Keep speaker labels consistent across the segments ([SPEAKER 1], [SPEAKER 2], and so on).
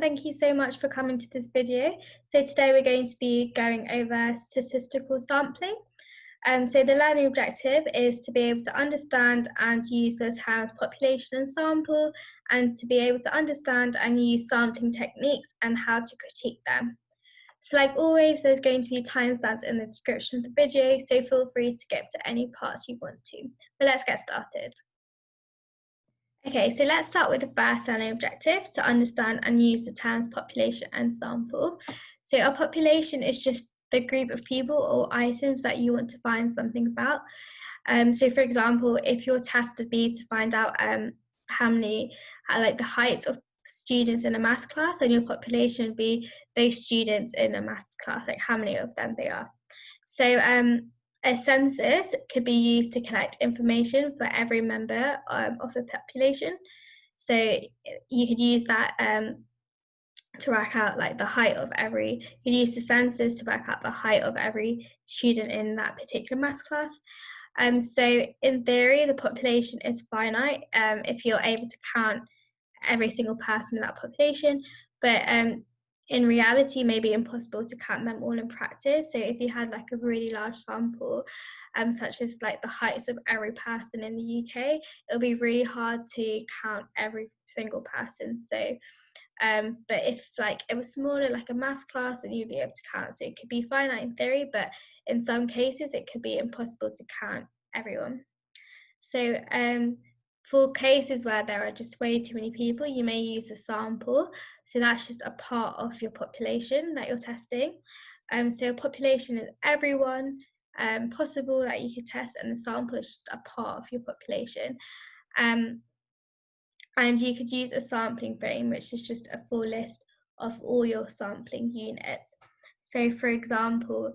[SPEAKER 1] thank you so much for coming to this video. So today we're going to be going over statistical sampling. So the learning objective is to be able to understand and use the terms population and sample, and to be able to understand and use sampling techniques and how to critique them. So like always, there's going to be timestamps in the description of the video, so feel free to skip to any parts you want to. But let's get started. Okay, so let's start with the first learning objective, to understand and use the terms population and sample. So a population is just the group of people or items that you want to find something about. So for example, if your test would be to find out how many, like the heights of students in a maths class, then your population would be those students in a maths class, like how many of them they are. So a census could be used to collect information for every member of the population. So you could use that to work out like the height of every, you could use the census to work out the height of every student in that particular maths class. So in theory, the population is finite if you're able to count every single person in that population, but in reality, maybe impossible to count them all in practice. So if you had like a really large sample, such as like the heights of every person in the UK, it'll be really hard to count every single person. So, but if like it was smaller, like a maths class, then you'd be able to count. So it could be finite in theory, but in some cases it could be impossible to count everyone. So for cases where there are just way too many people, you may use a sample. So that's just a part of your population that you're testing. So a population is everyone possible that you could test, and the sample is just a part of your population. And you could use a sampling frame, which is just a full list of all your sampling units. So for example,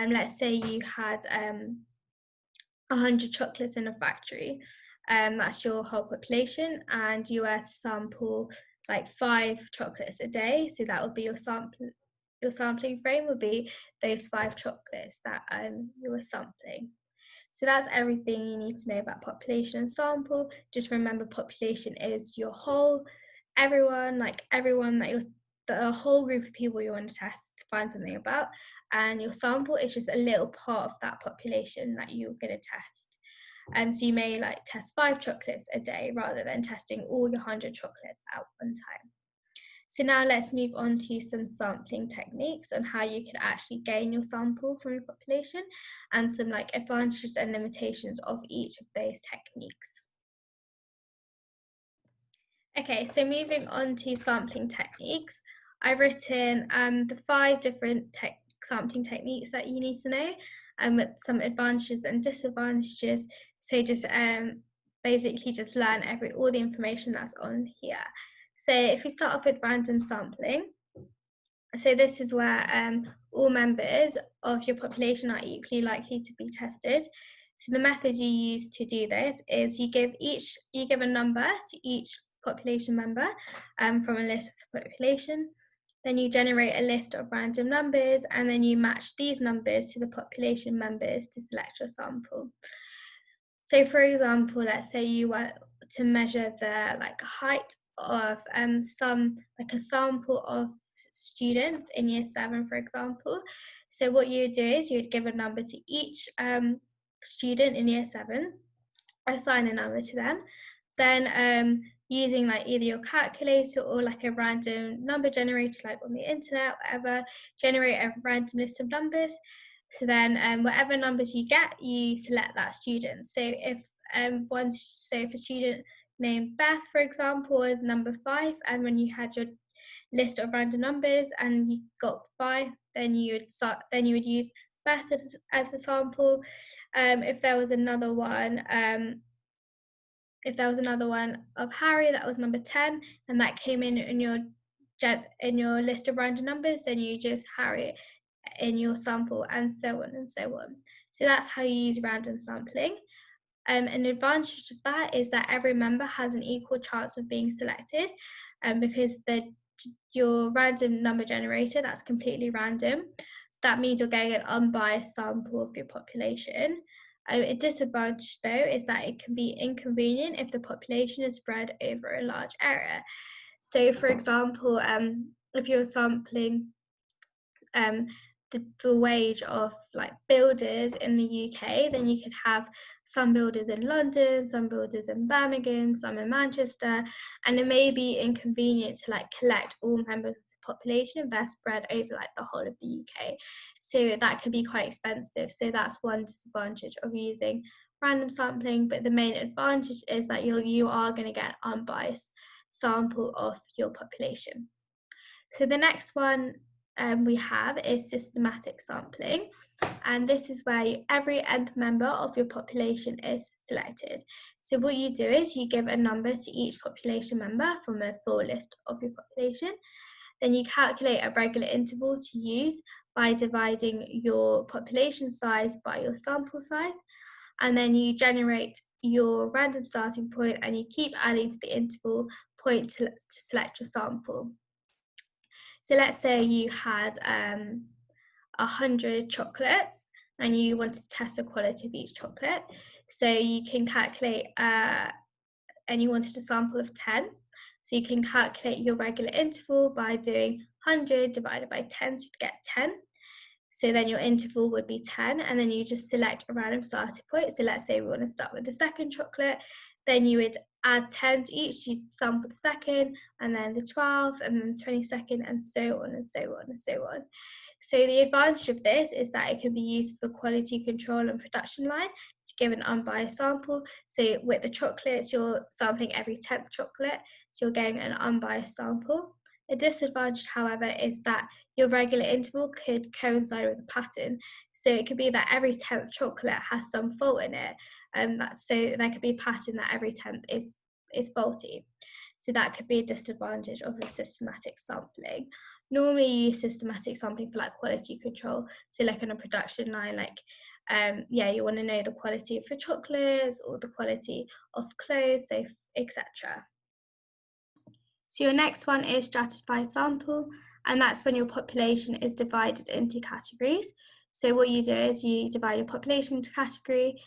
[SPEAKER 1] let's say you had 100 chocolates in a factory. That's your whole population, and you were to sample like 5 chocolates a day. So that would be your sampling frame would be those 5 chocolates that you were sampling. So that's everything you need to know about population and sample. Just remember, population is your whole, everyone, like everyone that the whole group of people you want to test to find something about, and your sample is just a little part of that population that you're going to test. So you may like test 5 chocolates a day rather than testing all your 100 chocolates at one time. So now let's move on to some sampling techniques on how you can actually gain your sample from your population, and some like advantages and limitations of each of those techniques. Okay, so moving on to sampling techniques, I've written the 5 different sampling techniques that you need to know, with some advantages and disadvantages. So just basically just learn all the information that's on here. So if we start off with random sampling, so this is where all members of your population are equally likely to be tested. So the method you use to do this is you give a number to each population member from a list of the population. Then you generate a list of random numbers, and then you match these numbers to the population members to select your sample. So for example, let's say you were to measure the like height of a sample of students in year 7, for example. So what you would do is you would give a number to each student in year 7, assign a number to them, then using like either your calculator or like a random number generator like on the internet, whatever, generate a random list of numbers. So then whatever numbers you get, you select that student. So if if a student named Beth, for example, is number 5, and when you had your list of random numbers and you got 5, then you would use Beth as a sample. If there was another one of Harry that was number 10, and that came in your list of random numbers, then you just Harry in your sample, and so on and so on. So that's how you use random sampling. An advantage of that is that every member has an equal chance of being selected, because your random number generator, that's completely random. So that means you're getting an unbiased sample of your population. A disadvantage though is that it can be inconvenient if the population is spread over a large area. So for example, if you're sampling the wage of like builders in the UK, then you could have some builders in London, some builders in Birmingham, some in Manchester, and it may be inconvenient to like collect all members of the population if they're spread over like the whole of the UK. So that could be quite expensive. So that's one disadvantage of using random sampling, but the main advantage is that you are going to get an unbiased sample of your population. So the next one we have is systematic sampling, and this is where every nth member of your population is selected. So what you do is you give a number to each population member from a full list of your population. Then you calculate a regular interval to use by dividing your population size by your sample size, and then you generate your random starting point and you keep adding to the interval point to select your sample. So let's say you had 100 chocolates and you wanted to test the quality of each chocolate. So you can calculate, and you wanted a sample of 10. So you can calculate your regular interval by doing 100 divided by 10, so you'd get 10. So then your interval would be 10, and then you just select a random starting point. So let's say we want to start with the second chocolate, then you would add 10 to each, you sample the second, and then the 12th, and then the 22nd, and so on and so on and so on. So the advantage of this is that it can be used for quality control and production line to give an unbiased sample. So with the chocolates, you're sampling every 10th chocolate, so you're getting an unbiased sample. A disadvantage, however, is that your regular interval could coincide with a pattern. So it could be that every 10th chocolate has some fault in it. So there could be a pattern that every 10th is faulty. So that could be a disadvantage of a systematic sampling. Normally you use systematic sampling for like quality control. So like on a production line, like you want to know the quality of your chocolates or the quality of clothes, so etc. So your next one is stratified sample, and that's when your population is divided into categories. So what you do is you divide your population into category,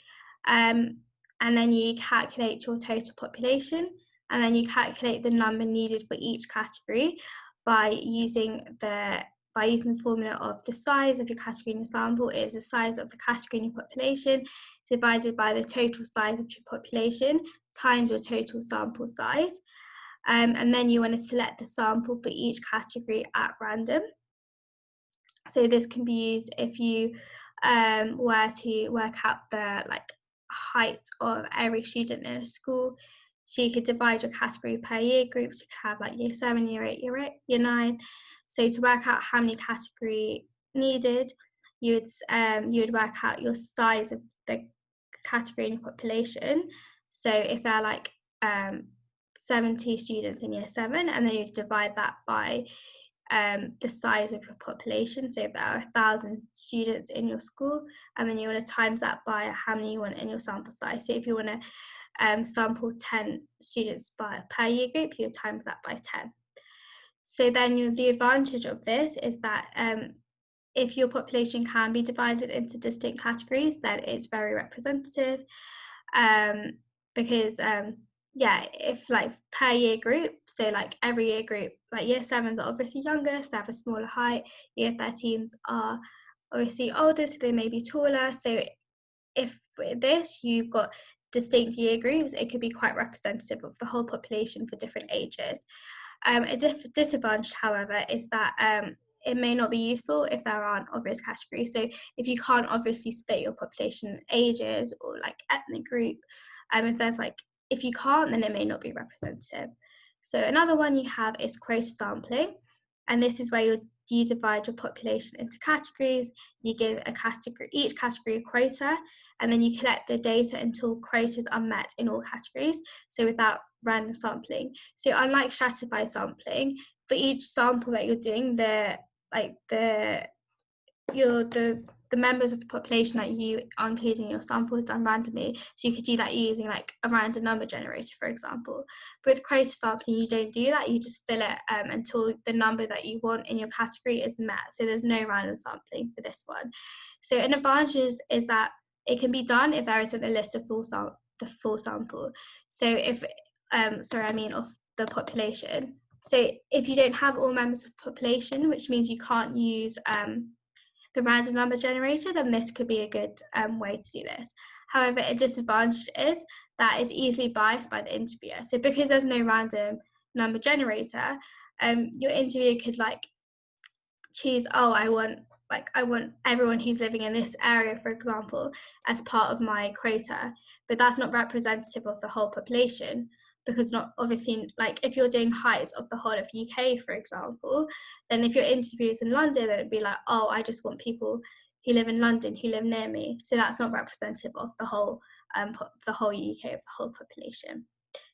[SPEAKER 1] and then you calculate your total population, and then you calculate the number needed for each category by using the formula of the size of your category in your sample is the size of the category in your population divided by the total size of your population times your total sample size. And then you want to select the sample for each category at random. So this can be used if you were to work out the height of every student in a school. So you could divide your category per year groups. You could have like year 7, year 8, year 9. So to work out how many category needed, you would work out your size of the category in your population. So if they're like 70 students in year 7, and then you divide that by the size of your population. So if there are 1,000 students in your school, and then you want to times that by how many you want in your sample size. So if you want to sample 10 students per year group, you times that by 10. So then the advantage of this is that if your population can be divided into distinct categories, then it's very representative, because if like per year group, so like every year group, like year 7s are obviously younger, so they have a smaller height, year 13s are obviously older, so they may be taller. So if with this you've got distinct year groups, it could be quite representative of the whole population for different ages. A disadvantage, however, is that it may not be useful if there aren't obvious categories. So if you can't obviously state your population in ages or like ethnic group, if you can't, then it may not be representative. So another one you have is quota sampling, and this is where you divide your population into categories. You give each category a quota, and then you collect the data until quotas are met in all categories, so without random sampling. So unlike stratified sampling, for each sample that you're doing, the members of the population that you are including in your sample is done randomly. So you could do that using like a random number generator, for example. But with quota sampling, you don't do that. You just fill it until the number that you want in your category is met. So there's no random sampling for this one. So an advantage is that it can be done if there isn't a list of the full sample. So if of the population. So if you don't have all members of the population, which means you can't use the random number generator, then this could be a good way to do this. However, a disadvantage is that it's easily biased by the interviewer. So because there's no random number generator, your interviewer could like choose, oh, I want everyone who's living in this area, for example, as part of my quota, but that's not representative of the whole population, because not obviously, like if you're doing heights of the whole of UK, for example, then if your interview is in London, then it'd be like, oh, I just want people who live in London who live near me, so that's not representative of the whole UK, of the whole population.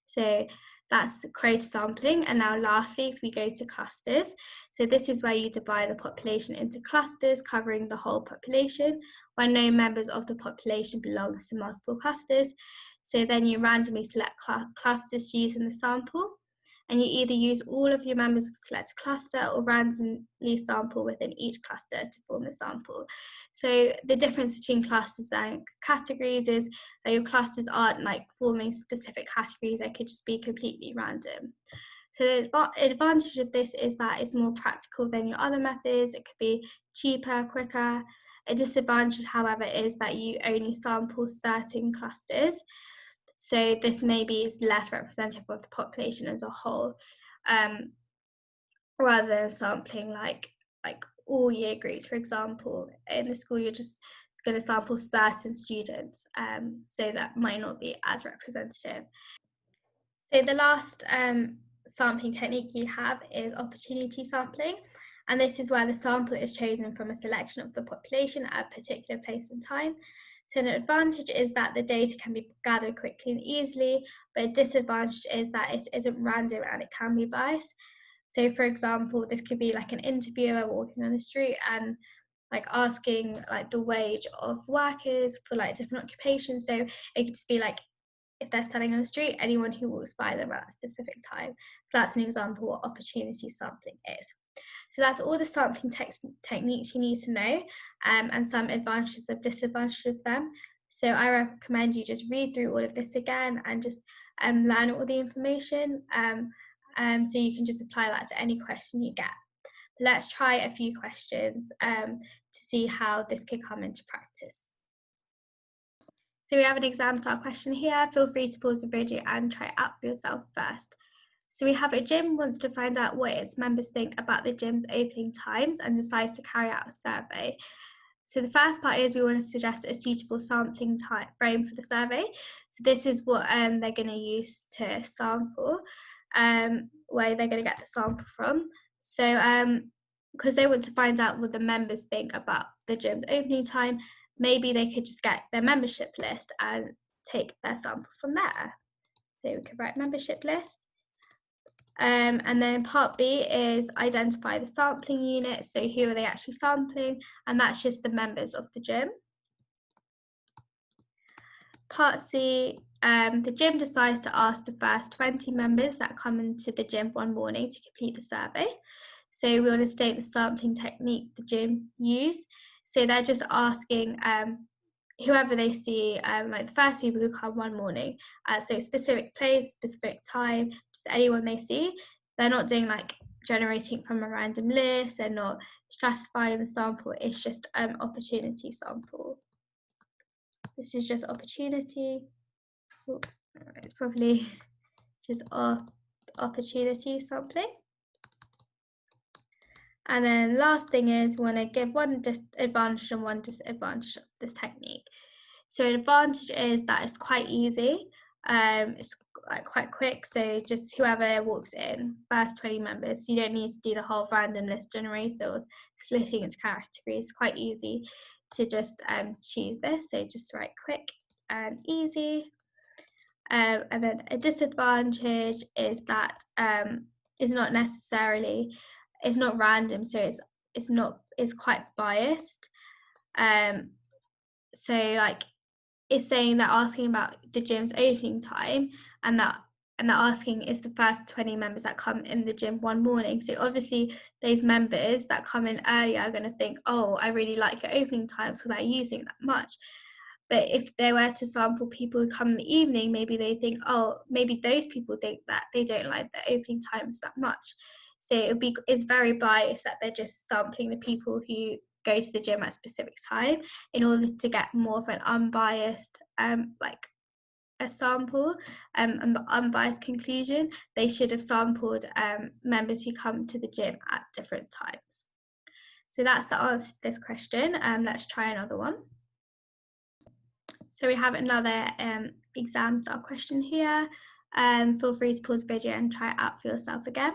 [SPEAKER 1] So that's quota sampling. And now lastly, if we go to clusters, so this is where you divide the population into clusters covering the whole population, where no members of the population belong to multiple clusters. So then you randomly select clusters to use in the sample, and you either use all of your members of the selected cluster or randomly sample within each cluster to form the sample. So the difference between clusters and categories is that your clusters aren't like forming specific categories, they could just be completely random. So the advantage of this is that it's more practical than your other methods, it could be cheaper, quicker. A disadvantage, however, is that you only sample certain clusters. So this maybe is less representative of the population as a whole, rather than sampling like all year groups. For example, in the school, you're just going to sample certain students, so that might not be as representative. So the last sampling technique you have is opportunity sampling, and this is where the sample is chosen from a selection of the population at a particular place and time. So an advantage is that the data can be gathered quickly and easily, but a disadvantage is that it isn't random and it can be biased. So for example, this could be like an interviewer walking on the street and like asking like the wage of workers for like different occupations. So it could just be like, if they're standing on the street, anyone who walks by them at a specific time. So that's an example of what opportunity sampling is. So that's all the sampling techniques you need to know, and some advantages and disadvantages of them. So I recommend you just read through all of this again and just learn all the information, so you can just apply that to any question you get. Let's try a few questions to see how this could come into practice. So we have an exam style question here. Feel free to pause the video and try it out for yourself first. So we have a gym wants to find out what its members think about the gym's opening times and decides to carry out a survey. So the first part is we want to suggest a suitable sampling time frame for the survey. So this is what they're going to use to sample, where they're going to get the sample from. So because they want to find out what the members think about the gym's opening time, maybe they could just get their membership list and take their sample from there. So we could write membership list. And then part B is identify the sampling unit. So who are they actually sampling? And that's just the members of the gym. Part C, the gym decides to ask the first 20 members that come into the gym one morning to complete the survey. So we want to state the sampling technique the gym use. So they're just asking whoever they see, like the first people who come one morning, so specific place, specific time, just anyone they see. They're not doing like generating from a random list, they're not stratifying the sample, it's just opportunity sample. This is just opportunity. Ooh, it's probably just opportunity sampling. And then last thing is we want to give one advantage and one disadvantage of this technique. So an advantage is that it's quite easy, it's like quite quick, so just whoever walks in, first 20 members, you don't need to do the whole random list generator or splitting into categories. It's quite easy to just choose this, so just write quick and easy. And then a disadvantage is that it's not necessarily, it's not random, so it's quite biased. So like it's saying they're asking about the gym's opening time, and they're asking is the first 20 members that come in the gym one morning. So obviously those members that come in earlier are going to think, oh, I really like your opening time, so they're using that much. But if they were to sample people who come in the evening, maybe they think, oh, maybe those people think that they don't like the opening times that much. So it's very biased that they're just sampling the people who go to the gym at a specific time in order to get more of an unbiased like a sample and unbiased conclusion. They should have sampled members who come to the gym at different times. So that's the answer to this question. Let's try another one. So we have another exam style question here. Feel free to pause the video and try it out for yourself again.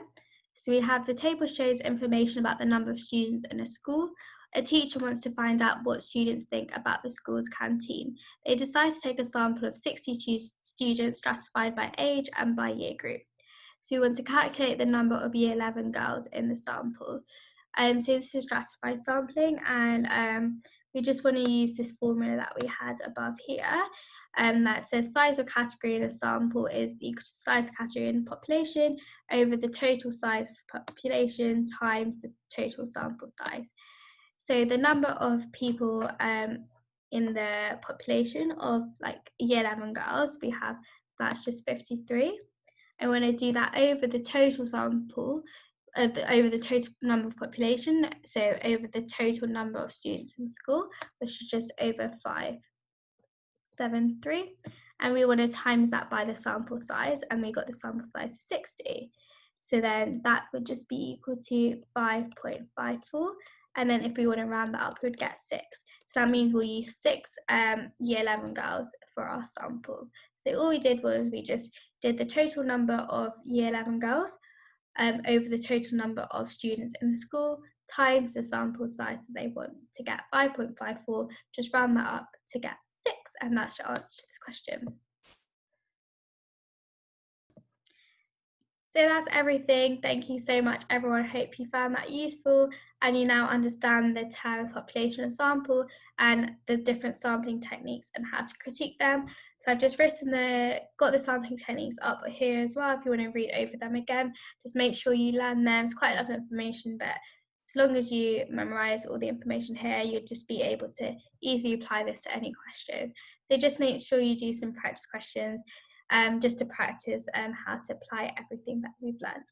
[SPEAKER 1] So we have the table shows information about the number of students in a school. A teacher wants to find out what students think about the school's canteen. They decide to take a sample of 60 students stratified by age and by year group. So we want to calculate the number of year 11 girls in the sample. So this is stratified sampling, and we just want to use this formula that we had above here, that says size of category in a sample is equal to size of category in the population over the total size of the population times the total sample size. So the number of people in the population of like year 11 girls, we have that's just 53. And when I do that over the total sample, over the total number of population, so over the total number of students in school, which is just over 573, and we want to times that by the sample size, and we got the sample size 60. So then that would just be equal to 5.54, and then if we want to round that up, we would get 6. So that means we'll use 6 year 11 girls for our sample. So all we did was we just did the total number of year 11 girls over the total number of students in the school times the sample size that they want to get 5.54, just round that up to get 6, and that's your answer to this question. So that's everything. Thank you so much, everyone. I hope you found that useful and you now understand the terms population and sample and the different sampling techniques and how to critique them. So I've just got the sampling techniques up here as well if you want to read over them again. Just make sure you learn them. It's quite a lot of information, but as long as you memorize all the information here, you'll just be able to easily apply this to any question. So just make sure you do some practice questions just to practice how to apply everything that we've learned.